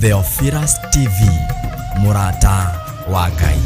Theophilus TV, Murata wa Ngai.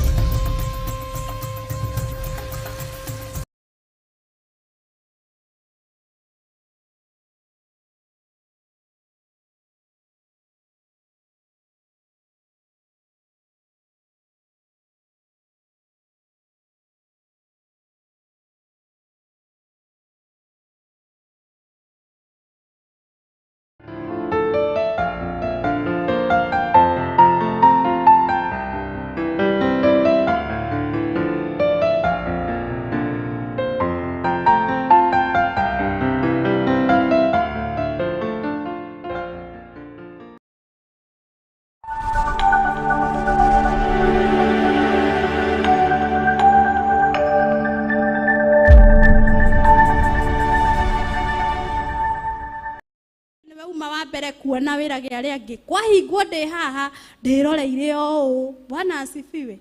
Kuona wira giari angi kwahingwo ndi haha ndiroreire o Bwana asifiwe.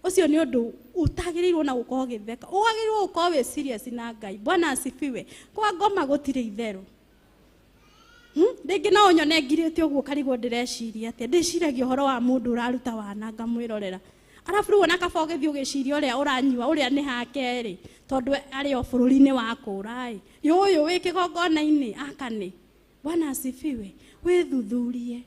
Ucio ni undu utagirirwo na gukorwo githeka, ugagirirwo gukorwo we serious na Ngai. Bwana asifiwe. Kwa ngoma gutire itheru ndingi no nyone ngirite uguo karigwo ndireciria ati ndiciragia uhoro wa mundu uraruta wana ngamwirorera arafu riu na kaba ugithi ugiciria uria uranyua uria ni hake ri tondu ari o bururi-ini wa kurai yuyu wi kigongona-ini akani. Bwana asifiwe. Withuthurie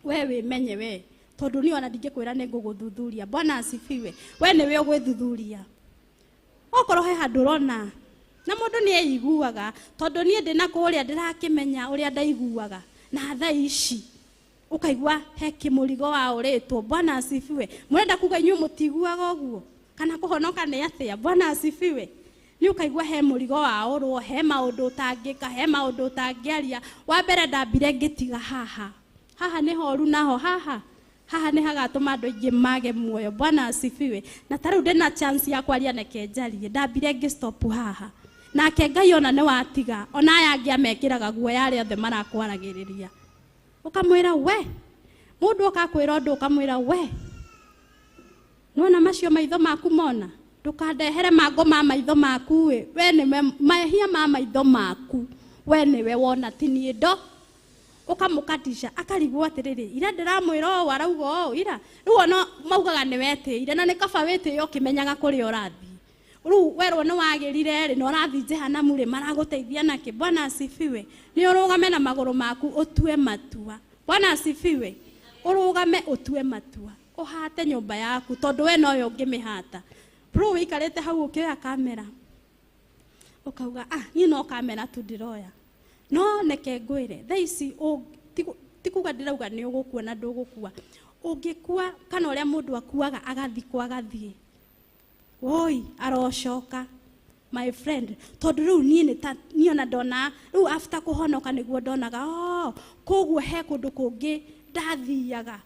we wimenye we tondu ni ona ndingikwira ni nguguthuthuria. Bwana asifiwe. We ni we ugwithuthuria okorwo he handu rona na mundu ni eiguaga tondu ni ndina kuria ndirakimenya uria ndaiguaga na thaa ici ukaigua he kimurigo wa uritwo. Bwana asifiwe. Murenda kuga inyu mutiguaga uguo kana kuhonoka ni atia? Bwana asifiwe. Ni ukaigua he murigo wa urwo he maundu utangika he maundu utangiaria. Wa mbere ndambire ngitiga haha ni horu naho haha ni hagatuma andu aingi mage muoyo. Bwana asifiwe. Na tariu ndina chance ya kwaria neke njarie ndambire ngistop haha nake Ngai ona ni watiga ona aya angi amekiraga guoya aria othe marakwaragiria ukamwira we mundu akakwira undu ukamwira we nona macio maitho maku mona ndukandehere mango ma maitho maku we ni mahia ma maitho maku we ni we wona tini ndo ukamukatisha akarigwo atiriri ira ndiramwira o arauga o ira riu ona maugaga ni wetire na ni kaba witio kimenyaga kuri urathi riu werwo ni wagirire ri no rathi jehanamu ri maraguteithia nake. Bwana asifiwe. Ni urugame na maguru maku utue matua. Bwana asifiwe. Urugame utue matua uhate nyumba yaku tondu we no yo ngimihata. Bro wikarete hau ukioya kamera ukauga ni no kamera tu ndiroya no neke ngwire thaa ici tikuga ndirauga ni ugukua na ndugukua ungikua kana uria mundu akuaga agathie oi arocoka my friend tondu riu ni ona ndona riu after kuhonoka niguo ndonaga koguo he kundu kungi ndathiaga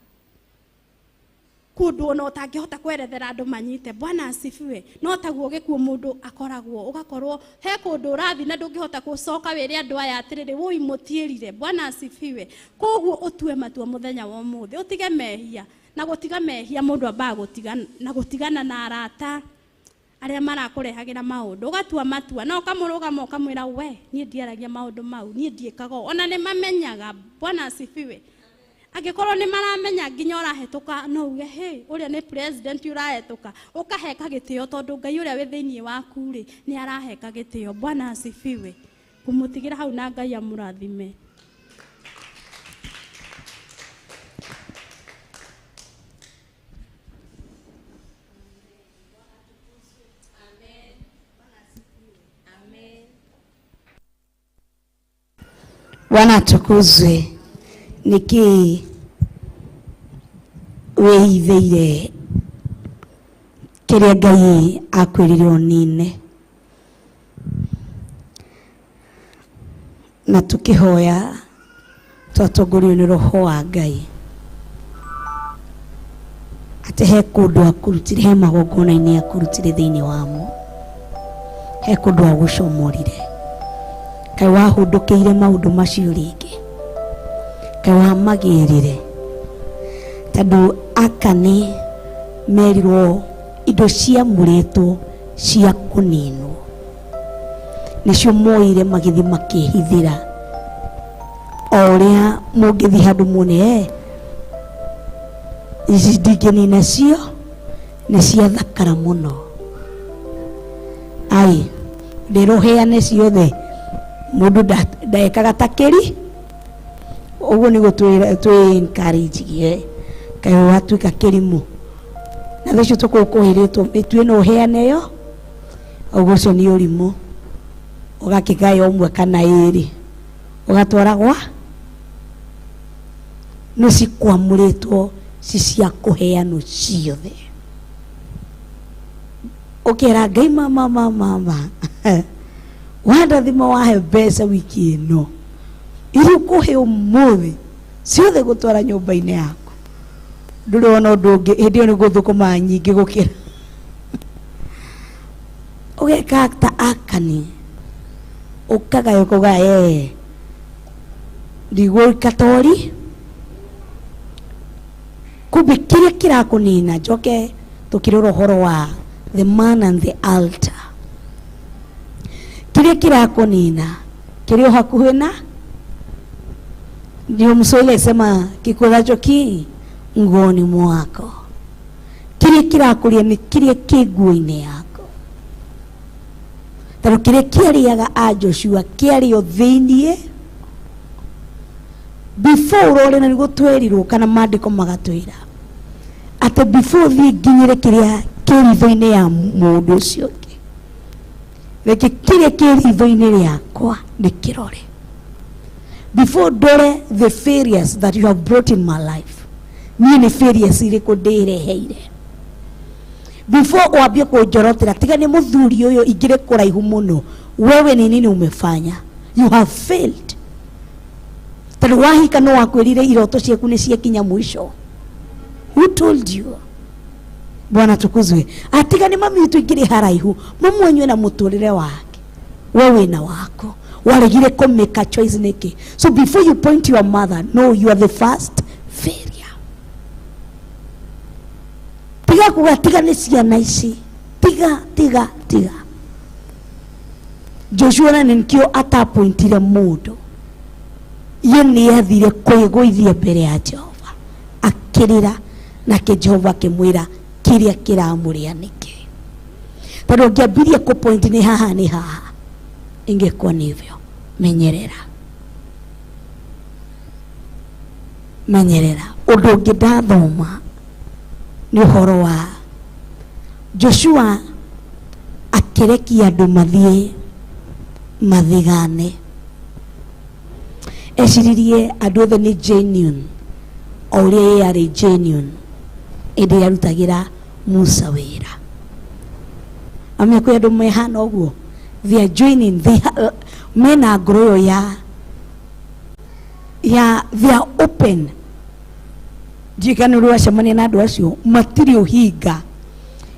kundu ona utangihota kwerethera andu manyite. Bwana asifiwe. No taguo gikuo mundu akoragwo ugakorwo he kundu urathi na ndungihota gucoka wiri andu aya atiriri woi mutiirire. Bwana asifiwe. Koguo utue matua muthenya wa umuthi utige mehia na gutiga mehia mundu amba gutigana na arata aria marakurehagira maundu ugatua matua no kamurugama ukamwira we nie ndiaragia maundu mau nie ndiekaga ona ni mamenyaga. Bwana asifiwe. Agikorwo ni maramenya nginya urahetuka no uge he uria ni president urahetuka ukaheka gitio tondu Ngai uria wi thiini waku ri ni araheka gitio. Bwana asifiwe. Kumutigira hau na Ngai amurathime. Bwana atukuzwe. Niki wihithiire kiria Ngai akwirire unine na tukihoya twatongorio ni roho wa Ngai ati he kundu akurutire he magongona-ini akurutire thiini wamo he kundu agucomorire kai wahundukiire maundu macio ringi kai wamagirire tondu akani merirwo indo ciamuritwo cia kuninwo nicio moire magithi makihithira oria mungithi handu mune ici ndigeni nacio nĩ cia thakara mũno. Ai ndiroheane ciothe mundu ndaekaga takĩri ũguo nĩguo twĩ encourage kaĩ watuĩka kĩrimũ na thĩcio tũkũhĩrĩtwo mĩtu ĩno ũheane yo ũguo ũcio nĩ ũrimũ ũgakĩgaya ũmwe kana ĩrĩ ũgatwaragwa nĩ cikwamũrĩtwo ci cia kũheanwo ciothe. Ũkĩra Ngai mama wandathima wahe mbeca wiki ĩno iria ũkũhe ũmũthĩ ciothe gũtwara nyũmba-inĩ yaku ndũrona ũndũ ũngĩ hĩndĩ ĩyo nĩ gũthũkũma nyingĩ gũkĩra ũgeka ta Akani ũkagaya ũkauga ndigũĩka tori kumbe kĩrĩa kĩrakũnina. Njoke tũkĩrora ũhoro wa the man and the altar. Kĩrĩa kĩrakũnina kĩrĩa hakuhĩ na ndio Mswahili sema kikulacho ki nguoni mwako. Kĩrĩa kĩrakũria nĩ kĩrĩa kĩ nguo-inĩ yako. Tondũ kĩrĩa kĩarĩaga a Joshua kĩarĩ o thĩiniĩ before ũrore na nĩguo twerirwo kana maandĩko magatwĩra atĩ before thiĩ nginyĩre kĩrĩa kĩ ritho-inĩ ya mũndũ ũcio ũngĩ reke kĩrĩa kĩ ritho-inĩ rĩakwa nĩ kĩrore before ndore the failures that you have brought in my life. Niĩ nĩ failures irĩkũ ndĩreheire before wambie kũnjorotera tiga nĩ mũthuri ũyũ ingĩrĩ kũraihu mũno wewe nĩ nini umefanya. You have failed. Tondũ wahika no wakwĩrire iroto ciaku nĩ ciakinya mwisho. Who told you? Bwana tukuzwe. Atiga nĩ mami itu ingĩrĩ haraihu mamu anywe na mũtũrĩre wake wewe na wako waregire ko make a choice niki. So before you point to your mother, no, you are the first failure. Tiga kugatiga nĩ ciana ici. Tiga. Joshua na nikio atapointire mũndũ. Ye nĩ athire kwĩgũithia mbere ya Jehova. Akĩrĩra nake Jehova akĩmwĩra kĩrĩa kĩramũrĩa nĩkĩ. Tondũ ngĩambirie kũpoint nĩ haha. Ingekuwa nivyo. Menyerera. Ũndũ ũngĩ ndathoma nĩ ũhoro wa Joshua akĩrekia andũ mathiĩ mathigane. Eciririe andũ othe nĩ genuine o ũrĩa yarĩ genuine ĩndĩ yarutagĩra Musa wĩra. Amenya kwĩ andũ mehana ũguo. They are joining. Mena ngoro ya they are open. Jikana ruwa shamani na acio matiri uhiga.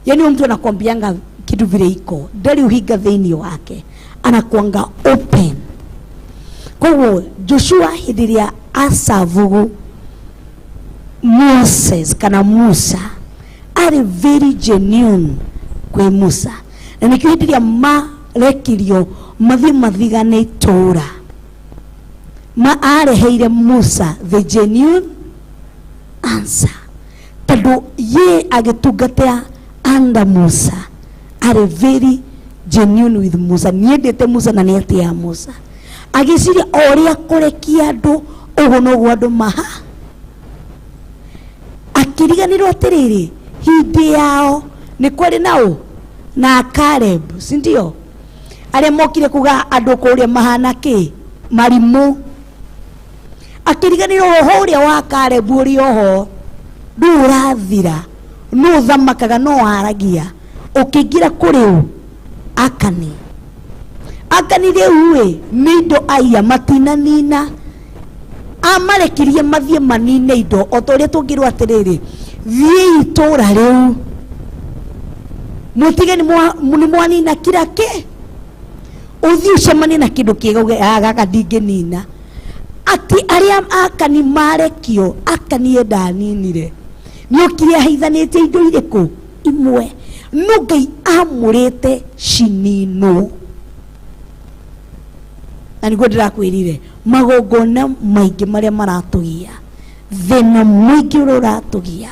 Yani mtu anakuambianga kitu vile iko. Dari uhiga thĩinĩ wake. Anakuanga open. Kwa hiyo Joshua hidiria asavugu Moses kana Musa are very genuine kwe Musa. Na nikihidiria rekirio mathigane itũra areheire Musa the genuine answer. Tondũ ye agĩtungatĩra under Musa are very genuine with Musa. Niendete Musa na nĩatĩa Musa. Agĩciria ũrĩa kũrekia andũ ũguo noguo andũ maha. Akĩriganĩrwo atĩrĩrĩ hĩndĩ yao nĩ kwarĩ nao na Caleb, si ndio? Ale mokire kuga andũ kũrĩa mahana kĩ marimũ. Akĩriganĩrwo ũhoro ũrĩa wa Caleb ũrĩa oho ndũrathira no thamakaga no aragia ũkĩingĩra kũrĩ Akani rĩu nĩ indo aya matinanina amarekirie mathiĩ manine indo o ta ũrĩa tũngĩrwo atĩrĩrĩ thiĩ itũra rĩu mutige nĩ mwanina kira kĩ uthi ucemanie na kĩndũ kĩega gaka ndingĩnina. Ati arĩa Akani marekio Akani ndaninire nĩokire aheithanĩtie indo irĩkũ imwe no Ngai amũrĩte cininwo. na niguo ndirakwirire magongona maingi maria maratugia thina mwingi uratugia,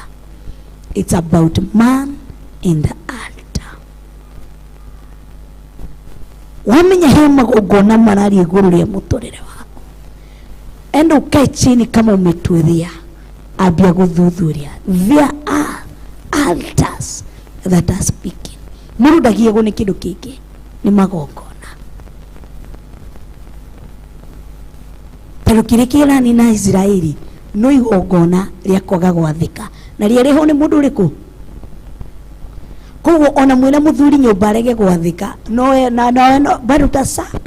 it's about man in the altar. Wamenya he magongona marari iguru ria muturire waku, enda ukae chini kama umetwithia, ambia guthuthuria. There are altars that are speaking. Murudagie go ni kindu kingi, ni magongona. Pero kire kirani na Israeli no igongona ria kwaga gwathika, na ria riho ni mundu riku. Koguo ona mwina muthuri nyumba rege gwathika no no bado utasafa.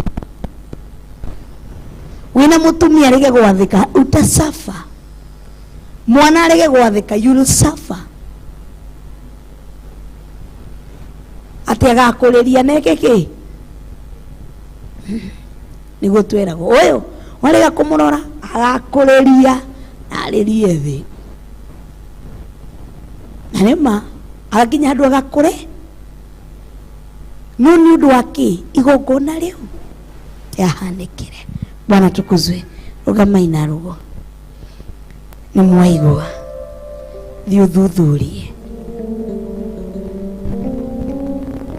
Wina mutumia rege gwathika utasafa. Mwana rege gwathika you will suffer. Ati agakuriria neke ki niguo twerago uyu warega kumurora agakuriria aririe thi nanema agakinya andu agakure no ni undu waki igongona riu yahanikire. Bwana tukuzwe. Rugama ina rugo ni mwaigua thi uthuthurie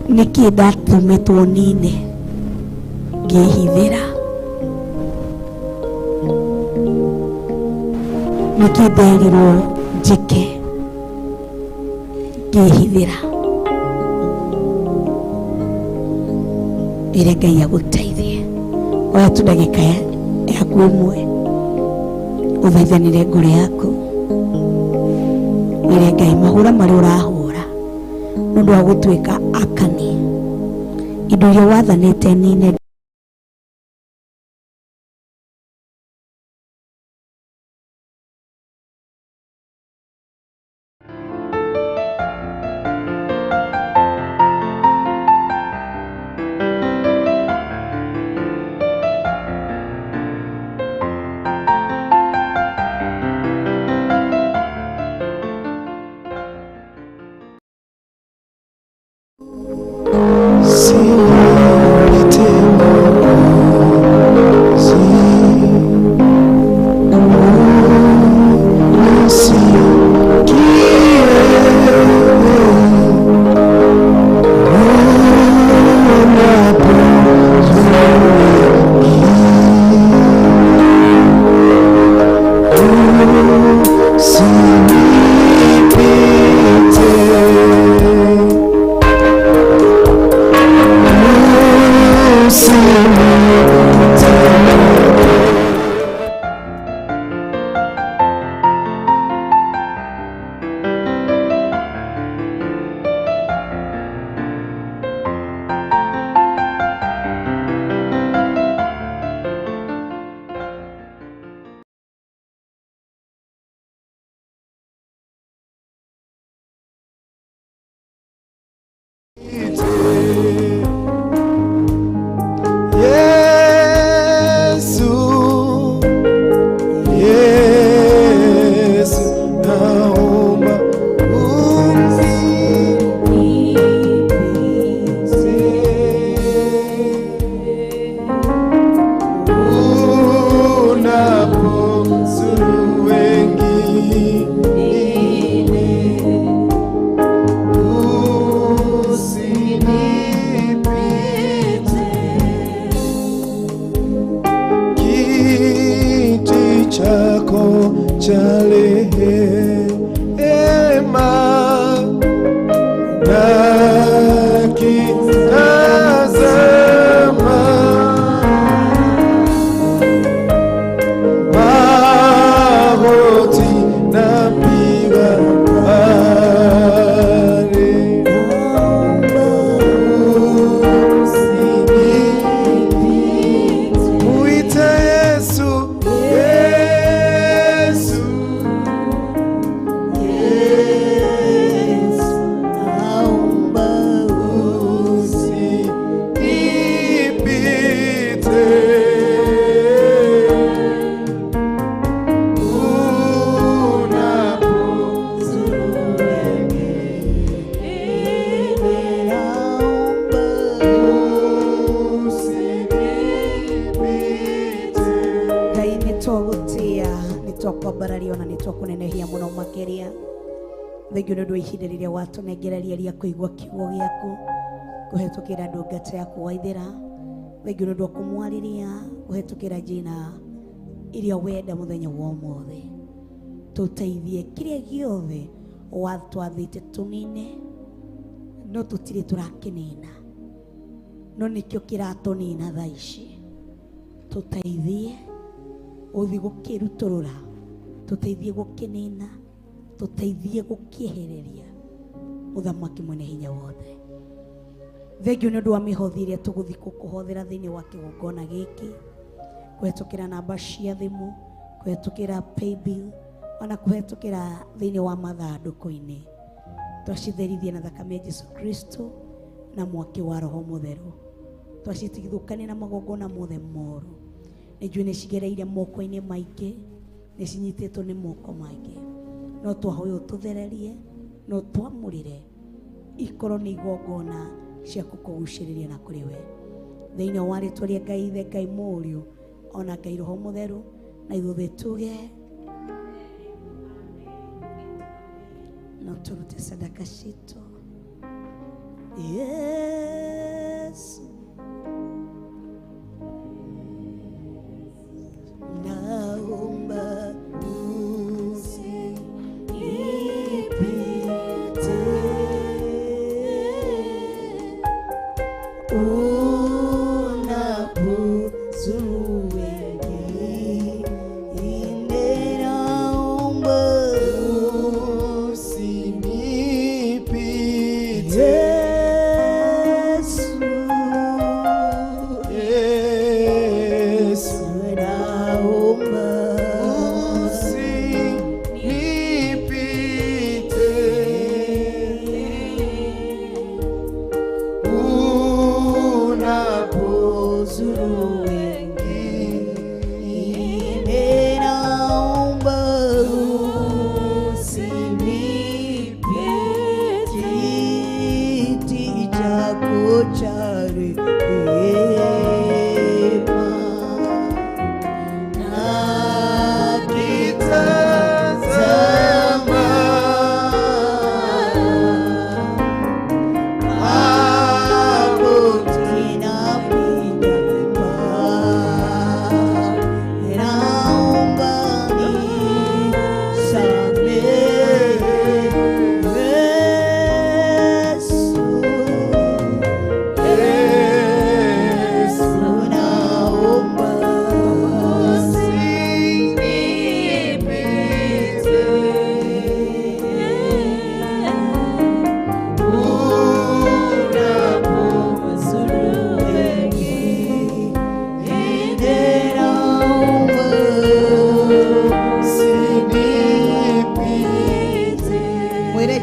niki ndatumetwo nine ngihithira, niki nderirwo njike ngihithira. Ire Ngai aguteithie. Oya tu ndagika yaku imwe uthaithanire ngoro yaku, ire Ngai mahura mari urahura nundu wa gutwika akani indo iria wathanite nine. nitwakwambararia ona nitwakunenehia muno makiria. Thengiũ nĩ ũndũ wa ihinda rĩrĩa watũnengereria rĩa kũigua kiugo gĩaku kũhetũkĩra ndungata yaku Waithĩra. Thengiũ nĩ ũndũ wa kũmwarĩria kũhetũkĩra njĩra iria wenda mũthenya wa ũmũthĩ. Tũteithie kĩrĩa gĩothe watwathĩte tũnine, no tũtirĩ tũrakĩnina, no nĩkĩo kĩratũnina thaa ici. Tũteithie ũthiĩ gũkĩrutũrũra, tũteithie gũkĩnina, tũteithie gũkĩehereria mũthamaki mwene hinya wothe. Thengiũ nĩ ũndũ wa mĩhothi ĩrĩa tũgũthiĩ kũhothera thĩinĩ wa kĩgongona gĩkĩ, kũhetũkĩra namba cia thimũ, kũhetũkĩra paybill, ona kũhetũkĩra thĩinĩ wa mathandũkũ-inĩ. Twacitherithie na thakame ya Jesu Kristo na mwaki wa Roho Mũtheru. Twacitigithũkania na magongona mothe moru. Nĩnjũĩ nĩ cigereire moko-inĩ maingĩ, nĩ cinyitĩtwo nĩ moko maingĩ, no twahoya ũtũthererie, no twamũrĩre ikorwo nĩ igongona cia kũkũgucĩrĩria na kũrĩ we. Thĩinĩ wa rĩtwa rĩa Ngai Ithe, Ngai Mũriũ, ona Ngai Roho Mũtheru, na ithuothe tuge no turute sadaka citu. Yes, naomba usinipite, unapozuru wengine, naomba usinipite.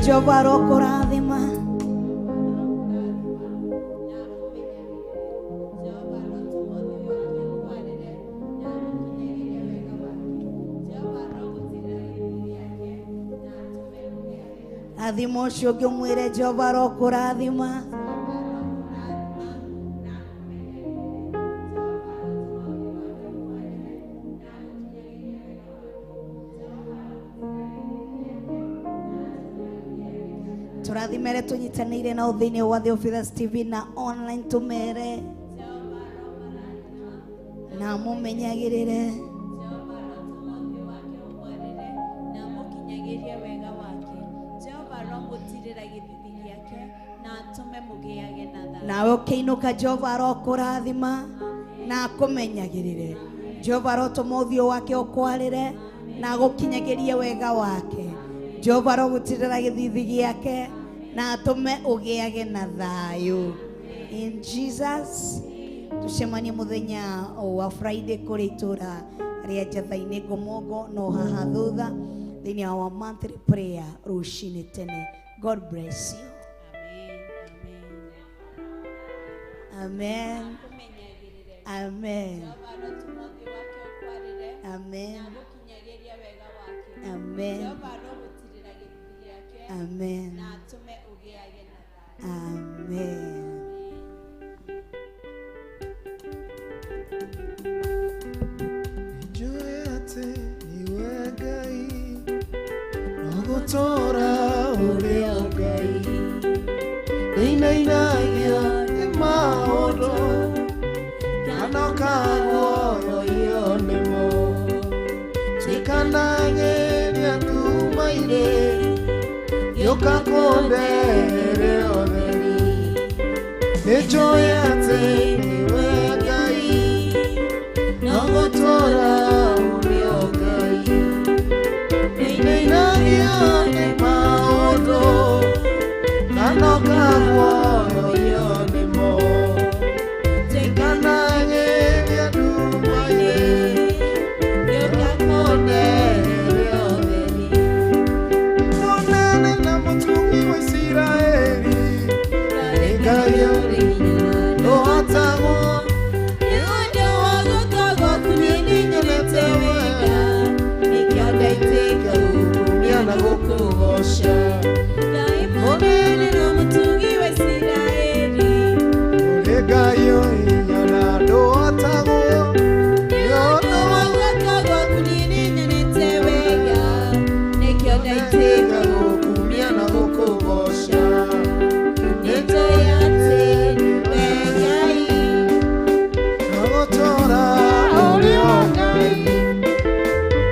Jehova arokũrathima. Rathima ũcio ũngĩ ũmwĩre Jehova arokũrathima. Tũrathimere tũnyitanĩire na thĩinĩ wa The Officers TV na online, tũmere na mũmenyagĩrĩre nawe ũkĩinũka. Jehova arokũrathima na akũmenyagĩrĩre. Jehova arotũma ũthiũ wake ũkwarĩre na agũkinyagĩrie wega wake. Jehova arogũtirĩra gĩthithi gĩake na atũme ũgĩage na thayũ. In Jesus, tucemanie mũthenya wa Friday kũrĩ itũra rĩa Njatha-inĩ Ngomongo no haha thutha thĩinĩ wa monthly prayer rũcinĩ tene. God bless you. Amen. Amen. Amen. Amen. Amen. Amen. Enjoy ate niwe gũtũũra ũrĩ o Ngai nĩinainagia nĩ maũndũ kanoka guoyo nĩmo twikanagĩria nduma-inĩ gĩũka kũndehere ũtheri nĩnjũĩ atĩ nĩwe Ngai no gũtũũra ũrĩ o Ngai nĩinainagia nĩ maũndũ kanoka guoyo nĩmo twikanagĩria nduma-inĩ gĩũka kũndehere ũtheri mũnene na mũtungi wa Isiraeli Ngai ũrĩ hinya ndũhotagwo nĩ ũndũ wa guoko gwaku nĩnyonete wega nĩkĩo ndaitĩka gũkumia na gũkũgoca Ngai mũnene na mũtungi wa Isiraeli ũrĩ Ngai ũrĩ hinya na ndũhotagwo nĩ ũndũ wa guoko gwaku nĩnyonete wega nĩkĩo ndaitĩka gũkumia na gũkũgoca nĩnjũĩ atĩ nĩwe Ngai no gũtũũra ũrĩ o Ngai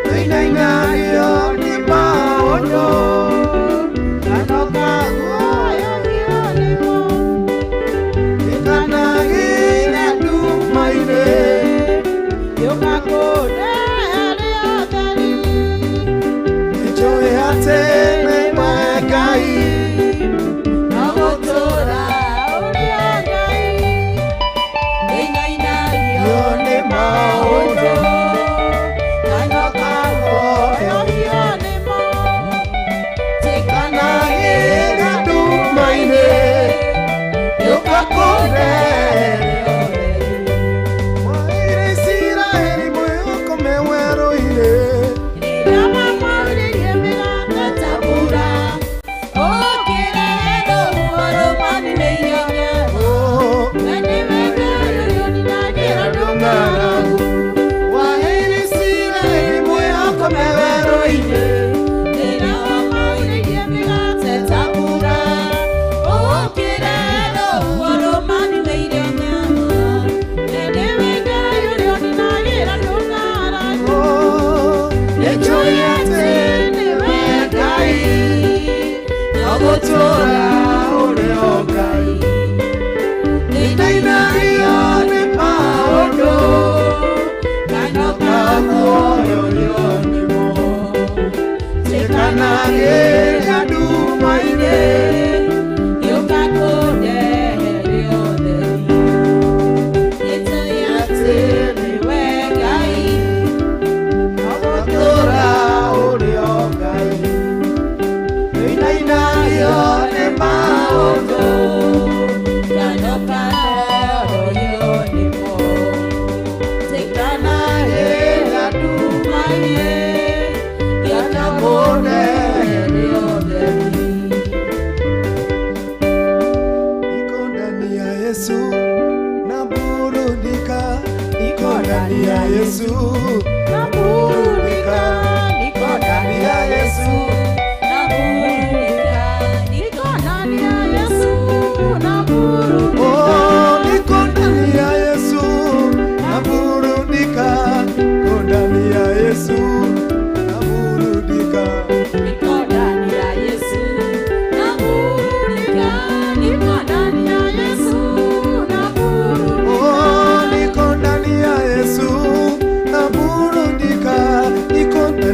nĩinainagio nĩ maũndũ kanoka guoyo nĩmo twikanagĩria nduma-inĩ gĩũka kũndehere ũtheri nĩnjũĩ atĩ nĩwe Ngai no gũtũũra ũrĩ o Ngai nĩinainagio nĩ maũndũ kanoka guoyo nĩmo twikanagĩria nduma-inĩ gĩũka kũndehere ũtheri waire Isiraeli mwĩhoko mewerũ-inĩ rĩrĩa mamwambĩrĩirie mĩgate ta mbura ũkĩrehe ũhoro manĩrĩire we nĩwe Ngai ũrĩa ũninagĩra ndũng'aragu waire Isiraeli mwĩhoko mewerũ-inĩ rĩrĩa mamwambĩrĩirie mĩgate ta mbura ũkĩrehe ũhoro manĩrĩire nyama we nĩwe Ngai ũrĩa ũninagĩra ndũng'aragu nĩnjũĩ atĩ nĩwe Ngai no gũtũũra ũrĩ o Ngai nĩinainagio nĩ maũndũ kanoka guoyo nĩmo twikanagĩria nduma-inĩ gĩũka kũndehere ũtheri nĩnjũĩ atĩ nĩwe Ngai no gũtũũra ũrĩ o Ngai nĩinainagio nĩ maũndũ kanoka guoyo nĩmo twikanagĩria nduma-inĩ gĩũka kũndehere ũtheri niko ndani ya Yesu naburudika niko ndani ya Yesu naburudika niko ndani ya Yesu naburudika niko ndani ya Yesu naburudika oh niko ndani ya Yesu naburudika niko ndani ya Yesu naburudika niko ndani ya Yesu naburudika niko ndani ya Yesu naburudika oh niko ndani ya Yesu naburudika niko ndani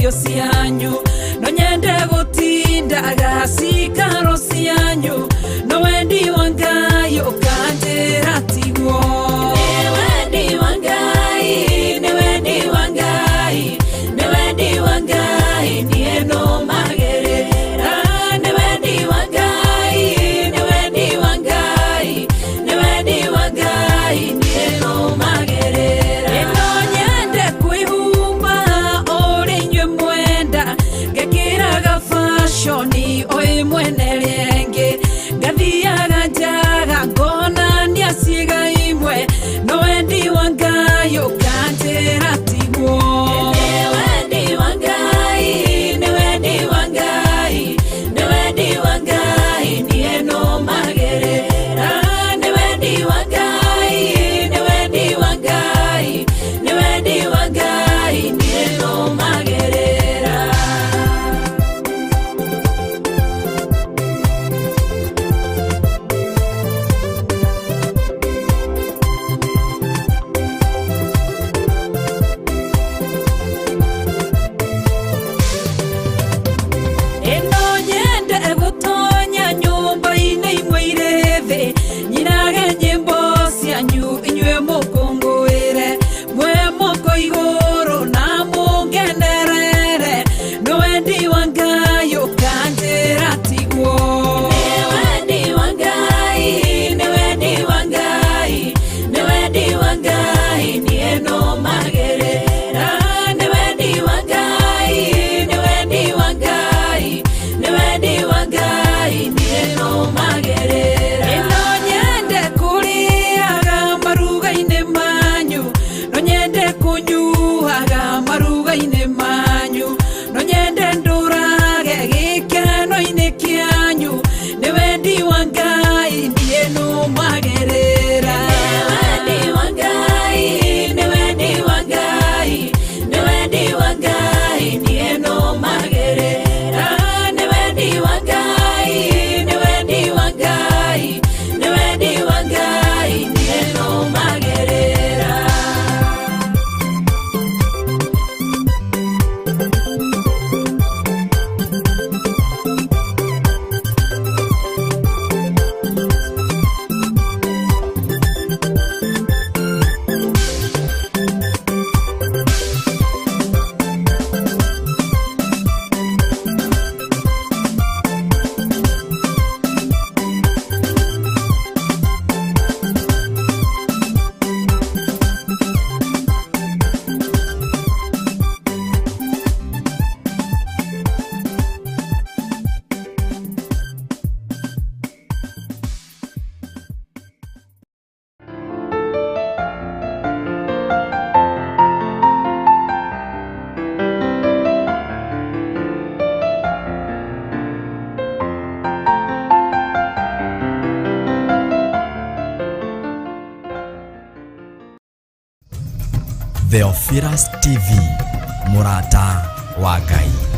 icio cianyu no nyende gutinda gacikaro cianyu no wendi wa Ngai ukanjira tiguo ni wendi wa Ngai ni wendi wa Ngai ni wendi wa Ngai nie no magerera ni wendi wa Ngai ni wendi wa Ngai ni wendi wa Ngai nie no magerera no nyende kwihumba uri nywe mwenda ngekiraga fashoni oi mwene renge ngathiaga njaga ngonania ciĩga imwe no wendi wa Ngai ukanjĩra tiguo ni wendi wa Ngai ni wendi wa Ngai ni wendi wa Ngai nie no magerera ni wendi wa Ngai ni wendi wa Ngai ni wendi wa Ngai nie no magerera ino nyende gutonya nyumba-inĩ imwe irĩ thĩ nyinage nyĩmbo cianyu inyuĩ mũkũngũĩre mwe moko igũrũ na mũngenerere no wendi wa Ngai ũkanjĩra tiguo ni wendi wa Ngai ni wendi wa Ngai ni wendi wa Ngai nie no magerera ni wendi wa Ngai ni wendi wa Ngai ni wendi wa Ngai nie no magerera ino nyende kũrĩaga maruga-inĩ manyu no nyende kũnyuaga maruga-inĩ manyu no nyende ndũrage gĩkeno-inĩ kĩanyu nĩ wendi wa Ngai niĩ no magerera ni wendi wa Ngai ni wendi wa Ngai ni wendi wa Ngai niĩ no magerera ni wendi wa Ngai ni wendi wa Ngai ni wendi wa Ngai niĩ no magerera Theophilus TV, Murata wa Ngai.